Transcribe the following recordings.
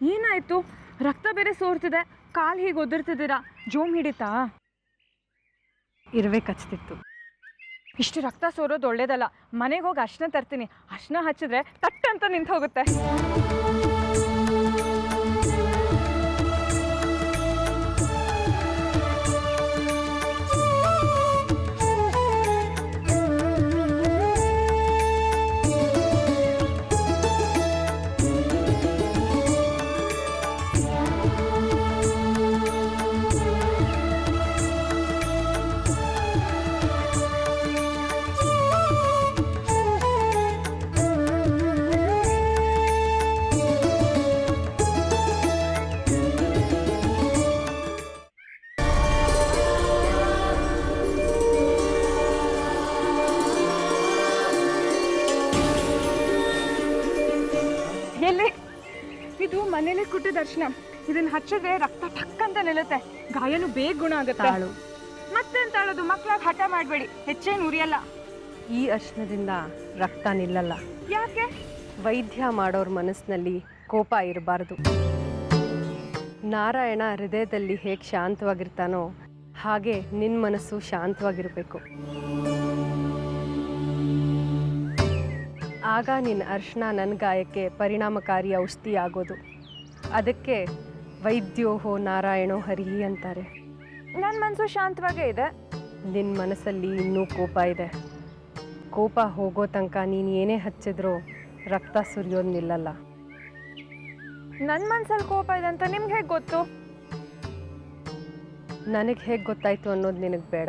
ಏನಾಯ್ತು? ರಕ್ತ ಬೇರೆ ಸೋರ್ತಿದೆ, ಕಾಲು ಹೀಗೆ ಒದರ್ತಿದ್ದೀರಾ, ಜೋಮ್ ಹಿಡಿತಾ? ಇರುವೆ ಕಚ್ತಿತ್ತು. ಇಷ್ಟು ರಕ್ತ ಸೋರೋದು ಒಳ್ಳೇದಲ್ಲ. ಮನೆಗೆ ಹೋಗಿ ಅರ್ಶಿನ ತರ್ತೀನಿ. ಅರ್ಶಿನ ಹಚ್ಚಿದ್ರೆ ತಟ್ ಅಂತ ನಿಂತು ಹೋಗುತ್ತೆ. ಎಲ್ಲಿ? ಇದು ಮನೇಲಿ ಕುಟ್ಟಿದ ಅರ್ಶಿನ. ಇದನ್ನ ಹಚ್ಚಿದ್ರೆ ರಕ್ತ ಟಕ್ ಅಂತ ನಿಲ್ಲುತ್ತೆ, ಗಾಯನು ಬೇಗ ಗುಣ ಆಗುತ್ತೆ. ಮತ್ತೆಂತ ಹೇಳೋದು? ಮಕ್ಕಳಾಗ ಹಠ ಮಾಡಬೇಡಿ, ಹೆಚ್ಚೇನು ಉರಿಯಲ್ಲ. ಈ ಅರ್ಶಿನದಿಂದ ರಕ್ತ ನಿಲ್ಲಲ್ಲ. ಯಾಕೆ? ವೈದ್ಯ ಮಾಡೋರ ಮನಸ್ಸಿನಲ್ಲಿ ಕೋಪ ಇರಬಾರ್ದು. ನಾರಾಯಣ ಹೃದಯದಲ್ಲಿ ಹೇಗೆ ಶಾಂತವಾಗಿರ್ತಾನೋ ಹಾಗೆ ನಿನ್ನ ಮನಸ್ಸು ಶಾಂತವಾಗಿರಬೇಕು. ಆಗ ನಿನ್ನ ಅರ್ಶಿನ ನನ್ನ ಗಾಯಕ್ಕೆ ಪರಿಣಾಮಕಾರಿ ಔಷಧಿ ಆಗೋದು. ಅದಕ್ಕೆ ವೈದ್ಯೋಹೋ ನಾರಾಯಣೋ ಹರಿ ಅಂತಾರೆ. ನನ್ನ ಮನಸ್ಸು ಶಾಂತವಾಗೇ ಇದೆ. ನಿನ್ನ ಮನಸ್ಸಲ್ಲಿ ಇನ್ನೂ ಕೋಪ ಇದೆ. ಕೋಪ ಹೋಗೋ ತನಕ ನೀನು ಏನೇ ಹಚ್ಚಿದ್ರೂ ರಕ್ತ ಸುರಿಯೋದು ನಿಲ್ಲಲ್ಲ. ನನ್ನ ಮನಸ್ಸಲ್ಲಿ ಕೋಪ ಇದೆ ಅಂತ ನಿಮ್ಗೆ ಹೇಗೆ ಗೊತ್ತು? ನನಗೆ ಹೇಗೆ ಗೊತ್ತಾಯ್ತು ಅನ್ನೋದು ನಿನಗೆ ಬೇಡ.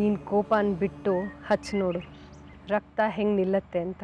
ನೀನು ಕೋಪನ ಬಿಟ್ಟು ಹಚ್ಚಿ ನೋಡು, ರಕ್ತ ಹೆಂಗೆ ನಿಲ್ಲತ್ತೆ ಅಂತ.